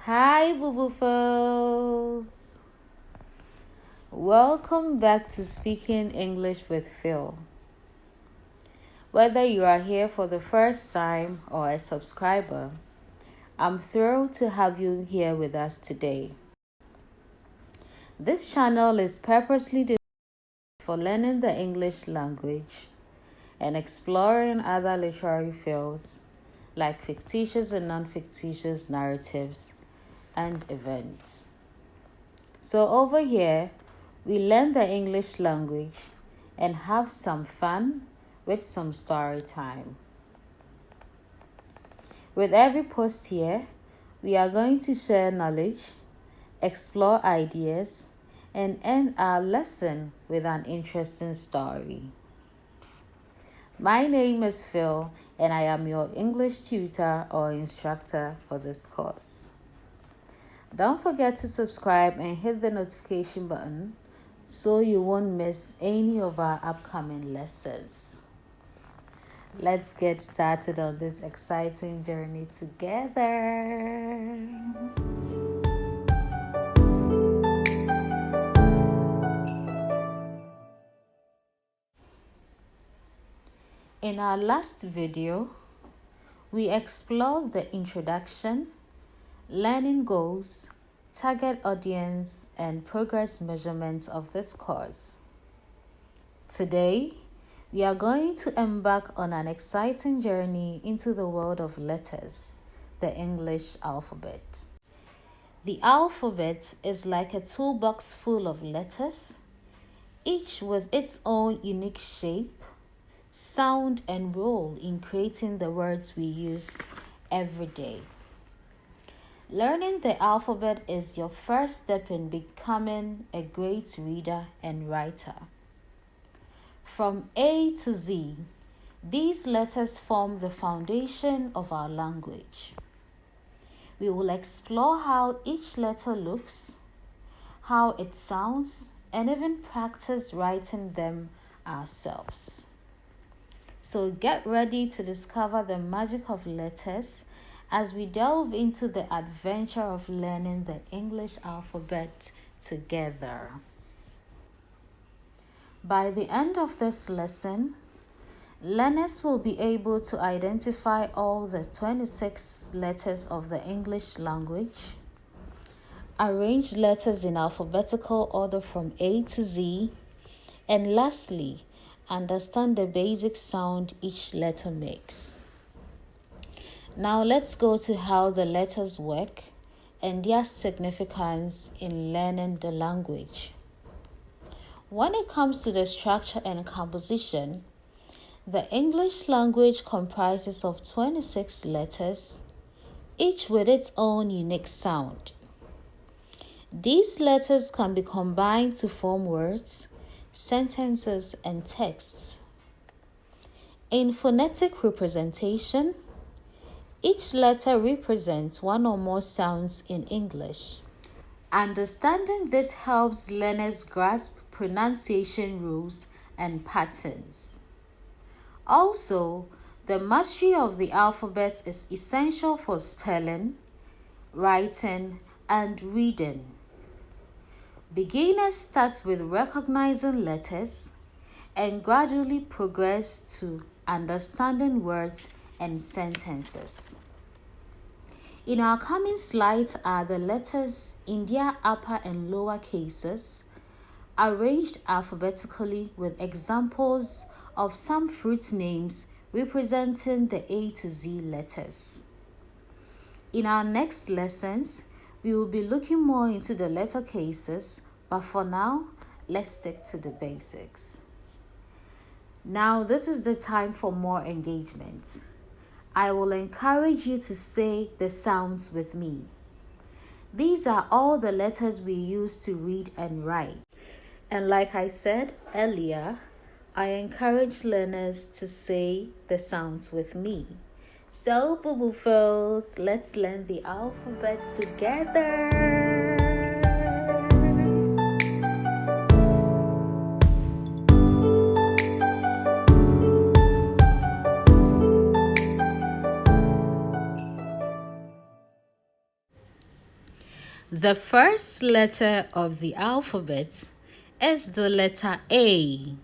Hi, Boo Boo Phils. Welcome back to Speaking English with Phyll. Whether you are here for the first time or a subscriber, I'm thrilled to have you here with us today. This channel is purposely designed for learning the English language and exploring other literary fields like fictitious and non-fictitious narratives and events. So over here, we learn the English language and have some fun with some story time. With every post here, we are going to share knowledge, explore ideas, and end our lesson with an interesting story. My name is Phyll, and I am your English tutor or instructor for this course. Don't forget to subscribe and hit the notification button so you won't miss any of our upcoming lessons. Let's get started on this exciting journey together. In our last video, we explored the introduction, learning goals, target audience, and progress measurements of this course. Today, we are going to embark on an exciting journey into the world of letters, the English alphabet. The alphabet is like a toolbox full of letters, each with its own unique shape, sound, and role in creating the words we use every day. Learning the alphabet is your first step in becoming a great reader and writer. From A to Z, these letters form the foundation of our language. We will explore how each letter looks, how it sounds, and even practice writing them ourselves. So get ready to discover the magic of letters as we delve into the adventure of learning the English alphabet together. By the end of this lesson, learners will be able to identify all the 26 letters of the English language, arrange letters in alphabetical order from A to Z, and lastly, understand the basic sound each letter makes. Now let's go to how the letters work and their significance in learning the language. When it comes to the structure and composition, the English language comprises of 26 letters, each with its own unique sound. These letters can be combined to form words, sentences, and texts. In phonetic representation, each letter represents one or more sounds in English. Understanding this helps learners grasp pronunciation rules and patterns. Also, the mastery of the alphabet is essential for spelling, writing, and reading. Beginners start with recognizing letters and gradually progress to understanding words and sentences. In our coming slides are the letters in their upper and lower cases, arranged alphabetically with examples of some fruit names representing the A to Z letters. In our next lessons, we will be looking more into the letter cases, but for now, let's stick to the basics. Now, this is the time for more engagement. I will encourage you to say the sounds with me. These are all the letters we use to read and write. And like I said earlier, I encourage learners to say the sounds with me. So, Boo Boo Phils, let's learn the alphabet together. The first letter of the alphabet is the letter A.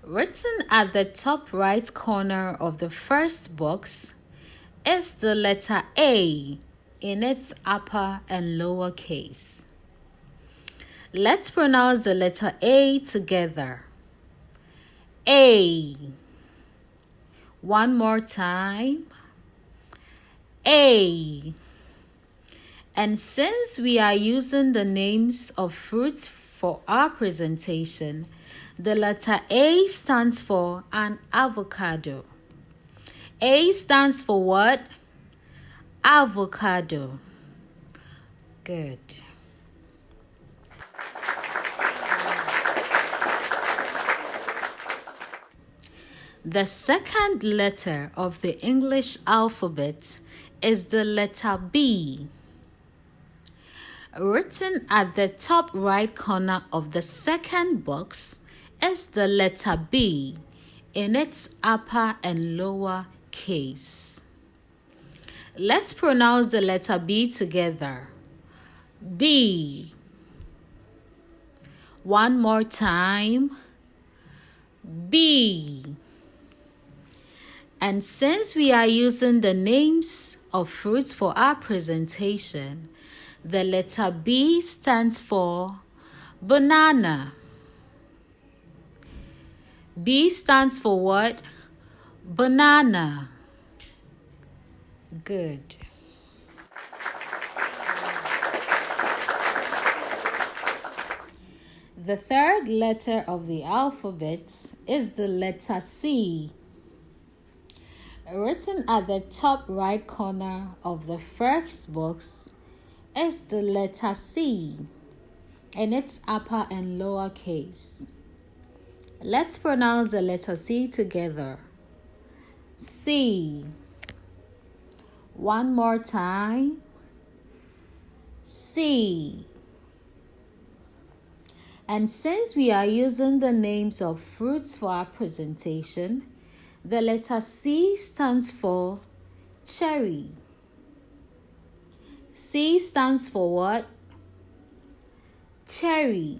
Written at the top right corner of the first box is the letter A in its upper and lower case. Let's pronounce the letter A together. A. One more time. A. And since we are using the names of fruits for our presentation, the letter A stands for an avocado. A stands for what? Avocado. Good. The second letter of the English alphabet is the letter B. Written at the top right corner of the second box is the letter B in its upper and lower case. Let's pronounce the letter B together. B. One more time. B. And since we are using the names of fruits for our presentation, the letter B stands for banana. B stands for what? Banana. Good. The third letter of the alphabet is the letter C. Written at the top right corner of the first box is the letter C in its upper and lower case. Let's pronounce the letter C together. C. One more time. C. And since we are using the names of fruits for our presentation, the letter C stands for cherry. C stands for what? Cherry.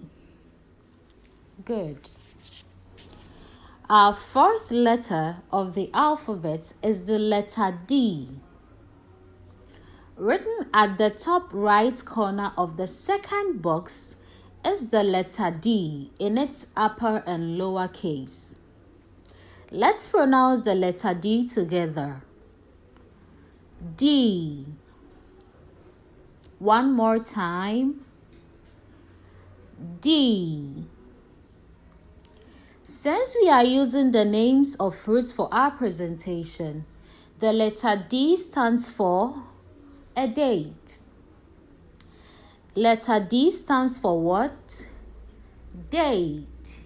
Good. Our fourth letter of the alphabet is the letter D. Written at the top right corner of the second box is the letter D in its upper and lower case. Let's pronounce the letter D together. D. One more time. D. Since we are using the names of fruits for our presentation, the letter D stands for a date. Letter D stands for what? Date.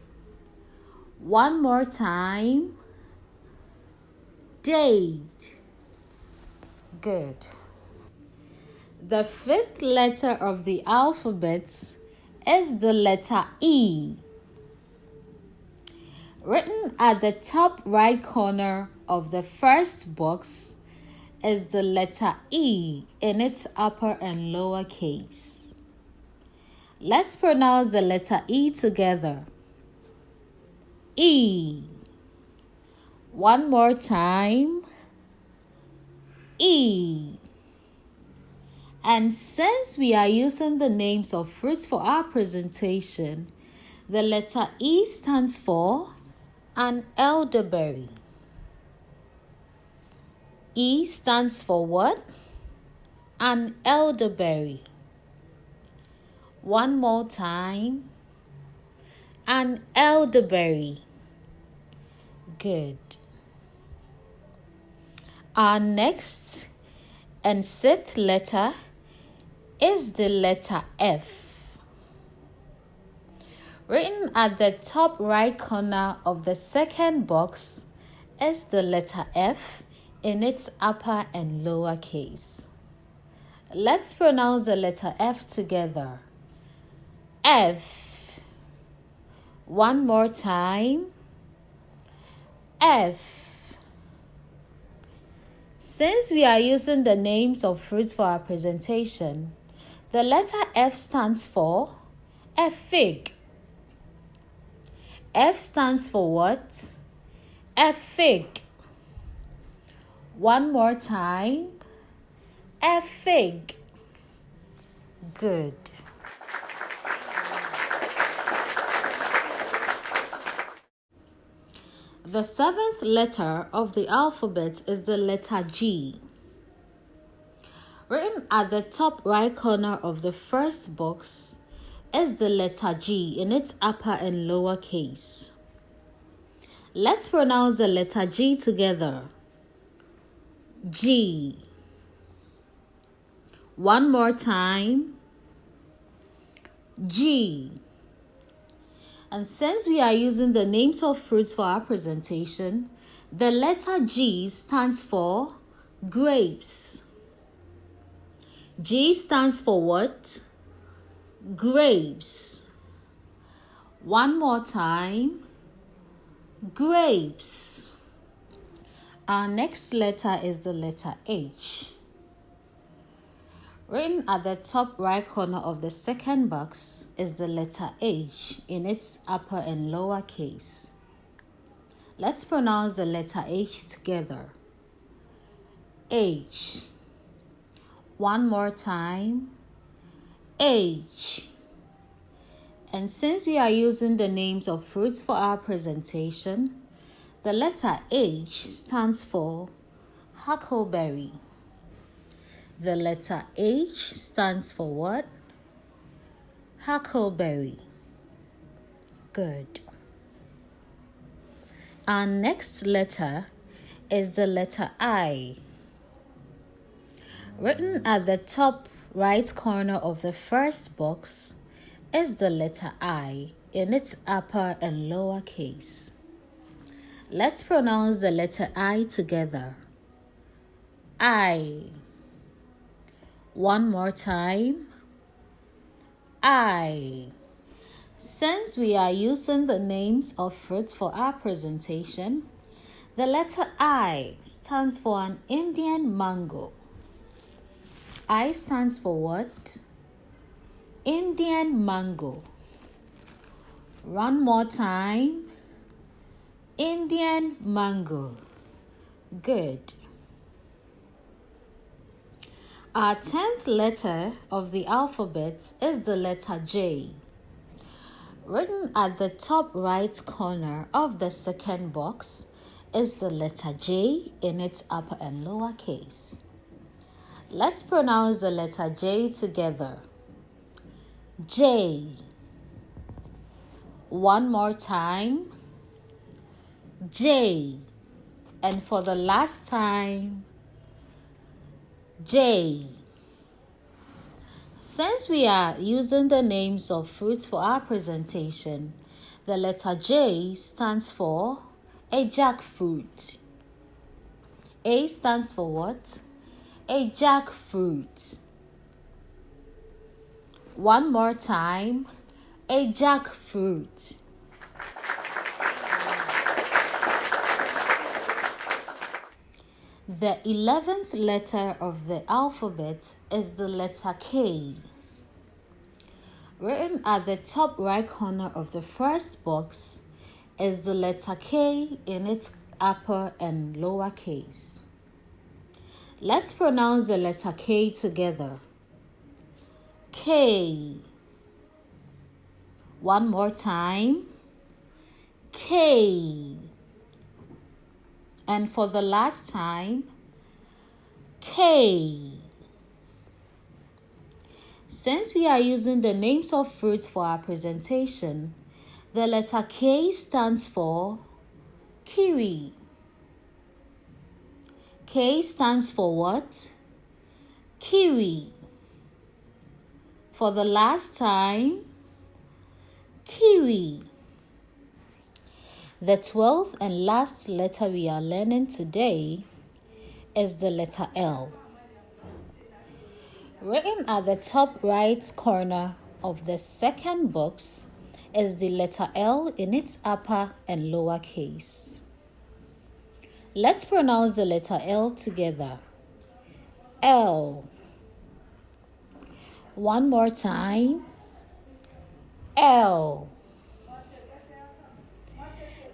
One more time. Date. Good. The fifth letter of the alphabet is the letter E. Written at the top right corner of the first box is the letter E in its upper and lower case. Let's pronounce the letter E together. E. One more time. E. And since we are using the names of fruits for our presentation, the letter E stands for an elderberry. E stands for what? An elderberry. One more time. An elderberry. Good. Our next and sixth letter is the letter F. Written at the top right corner of the second box is the letter F in its upper and lower case. Let's pronounce the letter F together. F. One more time. F. Since we are using the names of fruits for our presentation, the letter F stands for a fig. F stands for what? A fig. One more time. A fig. Good. The seventh letter of the alphabet is the letter G. Written at the top right corner of the first box is the letter G in its upper and lower case. Let's pronounce the letter G together. G. One more time. G. And since we are using the names of fruits for our presentation, the letter G stands for grapes. G stands for what? Grapes. One more time. Grapes. Our next letter is the letter H. Written at the top right corner of the second box is the letter H in its upper and lower case. Let's pronounce the letter H together. H. One more time. H. And since we are using the names of fruits for our presentation, the letter H stands for huckleberry. The letter H stands for what? Huckleberry. Good. Our next letter is the letter I. Written at the top right corner of the first box is the letter I in its upper and lower case. Let's pronounce the letter I together. I. One more time. I. Since we are using the names of fruits for our presentation, the letter I stands for an Indian mango. I stands for what? Indian mango. One more time. Indian mango. Good. Our 10th letter of the alphabet is the letter J. Written at the top right corner of the second box is the letter J in its upper and lower case. Let's pronounce the letter J together. J. One more time. J. And for the last time, J. Since we are using the names of fruits for our presentation, the letter J stands for a jackfruit. A stands for what? A jackfruit. One more time. A jackfruit. The 11th letter of the alphabet is the letter K. Written at the top right corner of the first box is the letter K in its upper and lower case. Let's pronounce the letter K together. K. One more time. K. And for the last time, K. Since we are using the names of fruits for our presentation, the letter K stands for kiwi. K stands for what? Kiwi. For the last time, kiwi. The 12th and last letter we are learning today is the letter L. Written at the top right corner of the second box is the letter L in its upper and lower case. Let's pronounce the letter L together. L. One more time. L.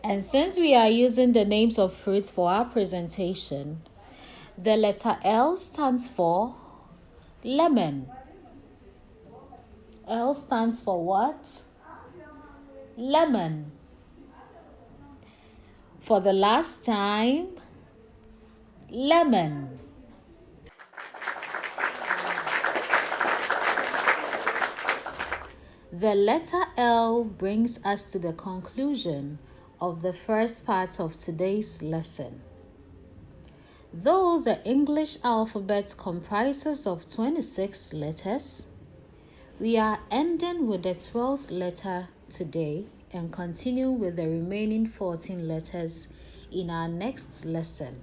And since we are using the names of fruits for our presentation, the letter L stands for lemon. L stands for what? Lemon. For the last time, lemon. The letter L brings us to the conclusion of the first part of today's lesson. Though the English alphabet comprises of 26 letters, we are ending with the 12th letter today and continue with the remaining 14 letters in our next lesson.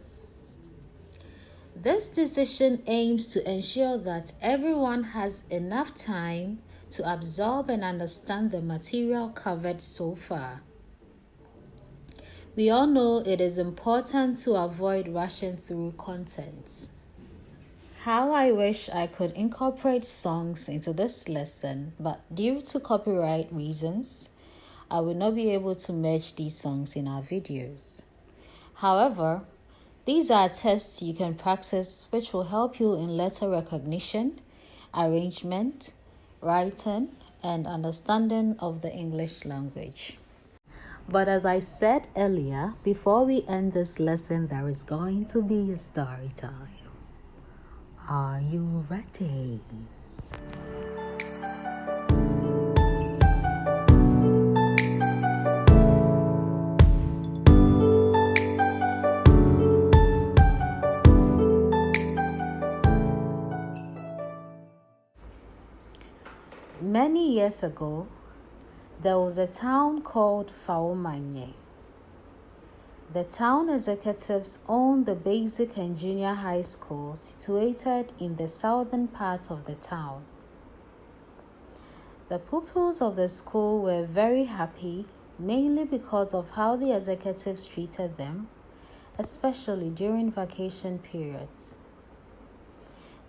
This decision aims to ensure that everyone has enough time to absorb and understand the material covered so far. We all know it is important to avoid rushing through contents. How I wish I could incorporate songs into this lesson, but due to copyright reasons, I will not be able to merge these songs in our videos. However, these are tests you can practice which will help you in letter recognition, arrangement, writing, and understanding of the English language. But as I said earlier, before we end this lesson, there is going to be a story time. Are you ready? Many years ago, there was a town called Phyll. The town executives owned the basic and junior high school situated in the southern part of the town. The pupils of the school were very happy, mainly because of how the executives treated them, especially during vacation periods.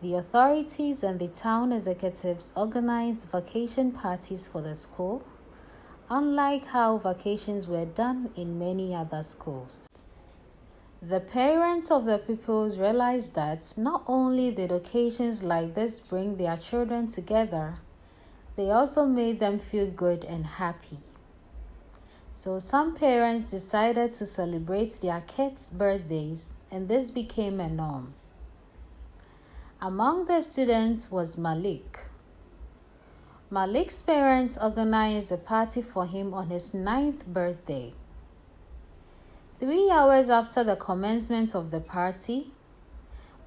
The authorities and the town executives organized vacation parties for the school, unlike how vacations were done in many other schools. The parents of the pupils realized that not only did occasions like this bring their children together, they also made them feel good and happy. So some parents decided to celebrate their kids' birthdays, and this became a norm. Among the students was Malik. Malik's parents organized a party for him on his 9th birthday. 3 hours after the commencement of the party,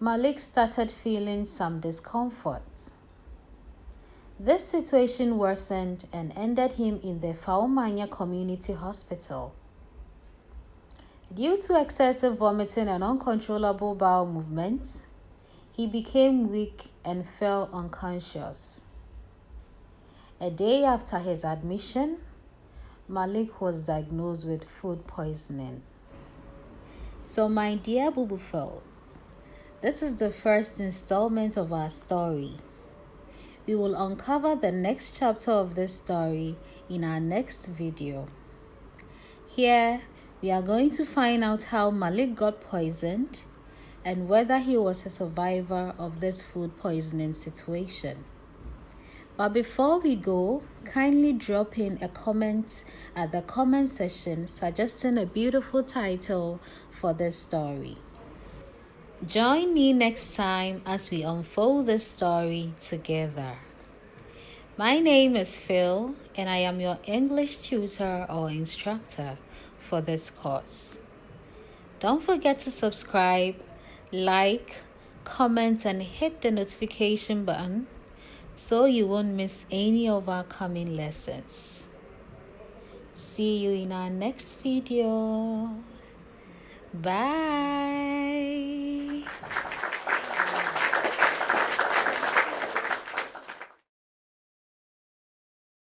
Malik started feeling some discomfort. This situation worsened and ended him in the Phyll Community Hospital. Due to excessive vomiting and uncontrollable bowel movements, he became weak and fell unconscious. A day after his admission, Malik was diagnosed with food poisoning. So my dear Boo Phylls, this is the first installment of our story. We will uncover the next chapter of this story in our next video. Here, we are going to find out how Malik got poisoned and whether he was a survivor of this food poisoning situation. But before we go, kindly drop in a comment at the comment section suggesting a beautiful title for this story. Join me next time as we unfold this story together. My name is Phyll, and I am your English tutor or instructor for this course. Don't forget to subscribe, like, comment, and hit the notification button so you won't miss any of our coming lessons. See you in our next video. Bye.